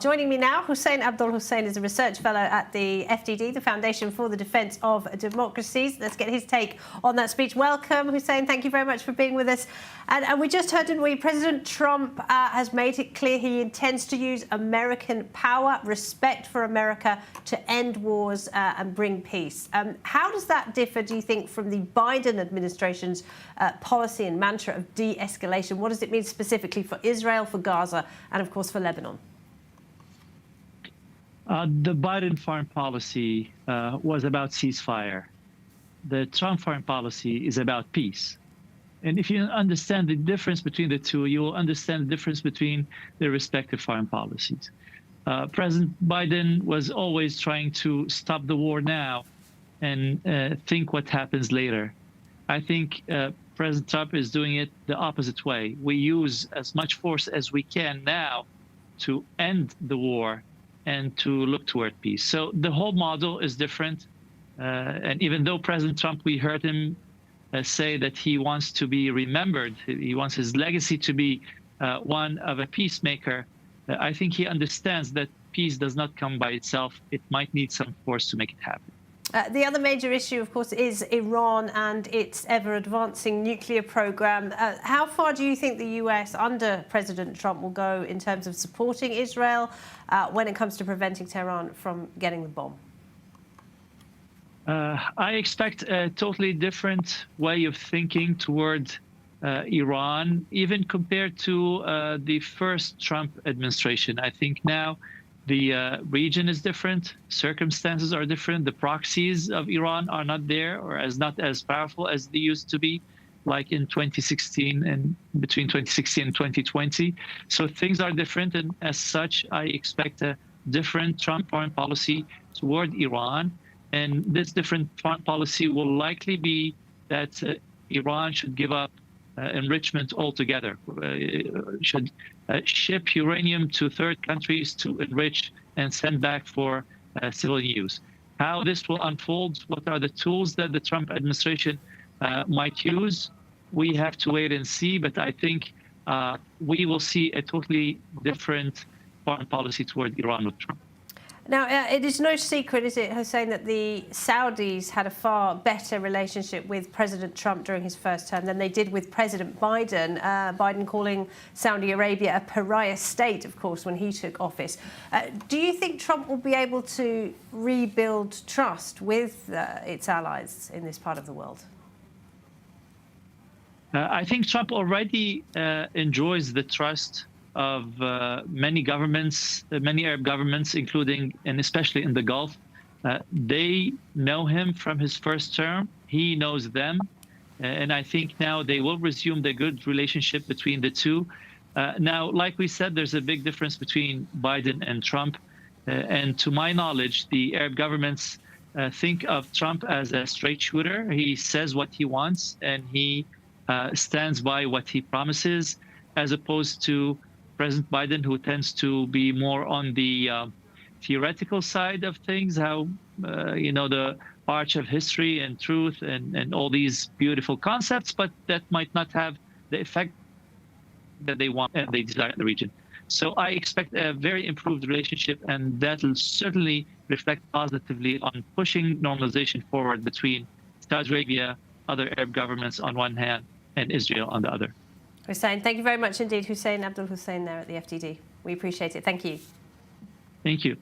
Joining me now, Hussain Abdul-Hussain is a research fellow at the FDD, the Foundation for the Defence of Democracies. Let's get his take on that speech. Welcome, Hussain. Thank you very much for being with us. And we just heard, didn't we, President Trump has made it clear he intends to use American power, respect for America, to end wars and bring peace. How does that differ, do you think, from the Biden administration's policy and mantra of de-escalation? What does it mean specifically for Israel, for Gaza, and, of course, for Lebanon? The Biden foreign policy was about ceasefire. The Trump foreign policy is about peace. And if you understand the difference between the two, you will understand the difference between their respective foreign policies. President Biden was always trying to stop the war now and think what happens later. I think President Trump is doing it the opposite way. We use as much force as we can now to end the war and to look toward peace. So the whole model is different. And even though President Trump, we heard him say that he wants to be remembered, he wants his legacy to be one of a peacemaker, I think he understands that peace does not come by itself. It might need some force to make it happen. The other major issue, of course, is Iran and its ever-advancing nuclear program. How far do you think the US, under President Trump, will go in terms of supporting Israel when it comes to preventing Tehran from getting the bomb? I expect a totally different way of thinking toward Iran, even compared to the first Trump administration. I think now the region is different, circumstances are different, the proxies of Iran are not there or not as powerful as they used to be, like in 2016 and between 2016 and 2020. So things are different, and as such, I expect a different Trump foreign policy toward Iran. And this different foreign policy will likely be that Iran should give up enrichment altogether, should ship uranium to third countries to enrich and send back for civilian use. How this will unfold, what are the tools that the Trump administration might use, we have to wait and see. But I think we will see a totally different foreign policy toward Iran with Trump. Now, it is no secret, is it, Hussain, that the Saudis had a far better relationship with President Trump during his first term than they did with President Biden, Biden calling Saudi Arabia a pariah state, of course, when he took office. Do you think Trump will be able to rebuild trust with its allies in this part of the world? I think Trump already enjoys the trust of many governments, many Arab governments, including and especially in the Gulf. They know him from his first term. He knows them. And I think now they will resume the good relationship between the two. Now, like we said, there's a big difference between Biden and Trump. And to my knowledge, the Arab governments think of Trump as a straight shooter. He says what he wants and he stands by what he promises, as opposed to President Biden, who tends to be more on the theoretical side of things, how, the arch of history and truth and all these beautiful concepts, but that might not have the effect that they want and they desire in the region. So I expect a very improved relationship, and that will certainly reflect positively on pushing normalization forward between Saudi Arabia, other Arab governments on one hand, and Israel on the other. Hussain, thank you very much indeed. Hussain Abdul-Hussain there at the FDD. We appreciate it. Thank you. Thank you.